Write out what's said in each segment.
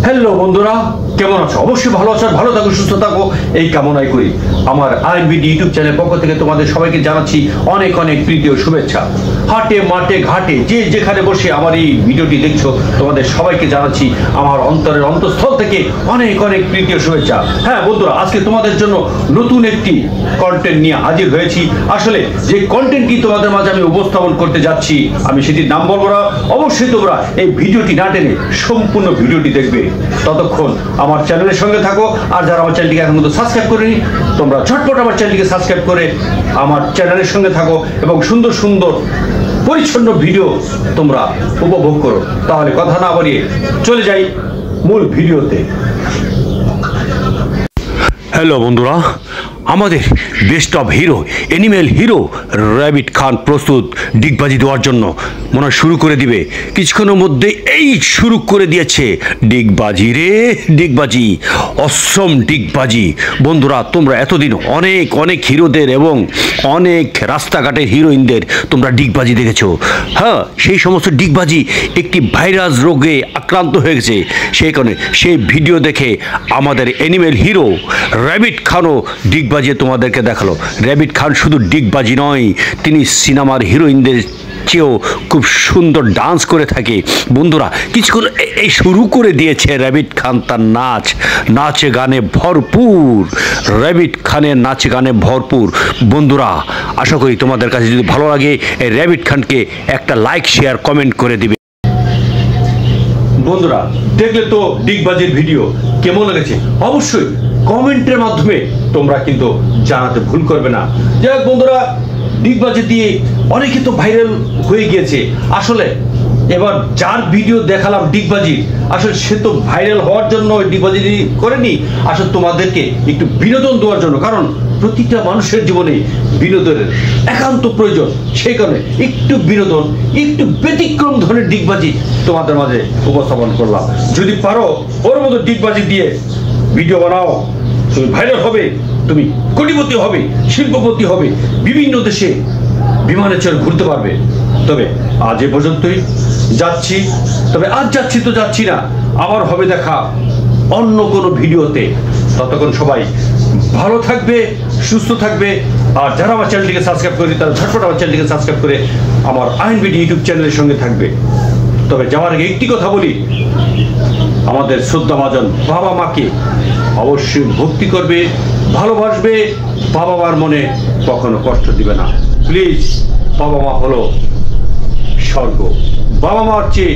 Hello বন্ধুরা, কেমন আছো? অবশ্যই ভালো আছো, ভালো থাকো, সুস্থ থাকো, এই কামনাই করি। আমার আইএনবিডি ইউটিউব চ্যানেল পক্ষ থেকে তোমাদের সবাইকে জানাচ্ছি অনেক অনেক প্রীতি ও শুভেচ্ছা। হাটে মাঠে ঘাটে যে যেখানে বসে আমার এই ভিডিওটি দেখছো, তোমাদের সবাইকে জানাচ্ছি আমার অন্তরের অন্তঃস্থল থেকে অনেক অনেক প্রীতি ও শুভেচ্ছা। হ্যাঁ বন্ধুরা, আজকে তোমাদের জন্য নতুন একটি কন্টেন্ট নিয়ে হাজির হয়েছি। আসলে যে কন্টেন্টটি তোমাদের মাঝে আমি উপস্থাপন করতে যাচ্ছি, আমি সেটির নাম বলবো না। অবশ্যই তোমরা এই ভিডিওটি না টেনে সম্পূর্ণ ভিডিওটি দেখবে। ততক্ষণ আমার চ্যানেলের সঙ্গে থাকো। আর যারা আমার চ্যানেলটিকে এখন মতো সাবস্ক্রাইব করেনি, তোমরা ঝটপট আমার চ্যানেলটিকে সাবস্ক্রাইব করে আমার চ্যানেলের সঙ্গে থাকো এবং সুন্দর সুন্দর পরিচ্ছন্ন ভিডিও তোমরা উপভোগ করো। তাহলে কথা না বাড়িয়ে চলে যাই মূল ভিডিওতে। হ্যালো বন্ধুরা, আমাদের best of hero animal hero rabbit Khan প্রস্তুত ডিগবাজি দেওয়ার জন্য। মনে হয় শুরু করে দিবে কিছুক্ষণের মধ্যে। এই শুরু করে দিয়েছে ডিগবাজি রে, ডিগবাজি, অসম ডিগবাজি। বন্ধুরা, তোমরা এতদিন অনেক অনেক হিরোদের এবং অনেক রাস্তাঘাটের হিরোইনদের তোমরা ডিগবাজি দেখেছো। হ্যাঁ, সেই সমস্ত ডিগবাজি একটি ভাইরাস রোগে আক্রান্ত হয়ে গেছে। সেই কারণে সেই ভিডিও দেখে আমাদের অ্যানিমেল হিরো র্যাবিট খানও ডিগবাজি তোমাদেরকে দেখালো। র্যাবিট খান শুধু ডিগবাজি নয়, তিনি সিনেমার হিরোইনদের চেয়েও খুব সুন্দর ডান্স করে থাকে। বন্ধুরা, কিছুক্ষণ এই শুরু করে দিয়েছে র্যাবিট খান তার নাচ। নাচে গানে ভরপুর, র্যাবিট খানের নাচে গানে ভরপুর। বন্ধুরা, আশা করি তোমাদের কাছে যদি ভালো লাগে এই র্যাবিট খানকে একটা লাইক শেয়ার কমেন্ট করে দিবে। বন্ধুরা, দেখলে তো ডিগবাজির ভিডিও, কেমন লেগেছে অবশ্যই কমেন্টের মাধ্যমে তোমরা কিন্তু জানাতে ভুল করবে না। যাই হোক বন্ধুরা, ডিগবাজি দিয়ে অনেকে তো ভাইরাল হয়ে গিয়েছে। আসলে এবার যার ভিডিও দেখালাম ডিগবাজি, আসলে সে তো ভাইরাল হওয়ার জন্য ডিগবাজি করেনি, আসলে তোমাদেরকে একটু বিনোদন দেওয়ার জন্য। কারণ প্রতিটা মানুষের জীবনে বিনোদনের একান্ত প্রয়োজন। সেই কারণে একটু বিনোদন, একটু ব্যতিক্রম ধরনের ডিগবাজি তোমাদের মাঝে উপস্থাপন করলাম। যদি পারো ওর মতো ডিগবাজি দিয়ে ভিডিও বানাও, তুমি ভাইরাল হবে, তুমি কোটিপতি হবে, শিল্পপতি হবে, বিভিন্ন দেশে বিমানে চড়ে ঘুরতে পারবে। তবে আজ এ পর্যন্তই যাচ্ছি। তবে আজ যাচ্ছি তো যাচ্ছি না, আবার হবে দেখা অন্য কোনো ভিডিওতে। ততক্ষণ সবাই ভালো থাকবে, সুস্থ থাকবে। আর যারা আমার চ্যানেলটিকে সাবস্ক্রাইব করি, তারা ঝটপট আমার চ্যানেলটিকে সাবস্ক্রাইব করে আমার আইএনবিডি ইউটিউব চ্যানেলের সঙ্গে থাকবে। তবে যাওয়ার আগে একটি কথা বলি, আমাদের শ্রদ্ধাভাজন বাবা মাকে অবশ্যই ভক্তি করবে, ভালোবাসবে, বাবা মার মনে কখনো কষ্ট দিবে না। প্লিজ, বাবা মা হলো স্বর্গ, বাবা মার চেয়ে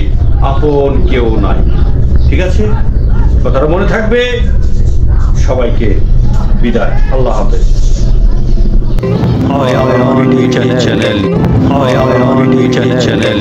আপন কেউ নাই। ঠিক আছে, কথাটা মনে থাকবে। সবাইকে বিদায়, আল্লাহ হাফেজ। চ্যানেল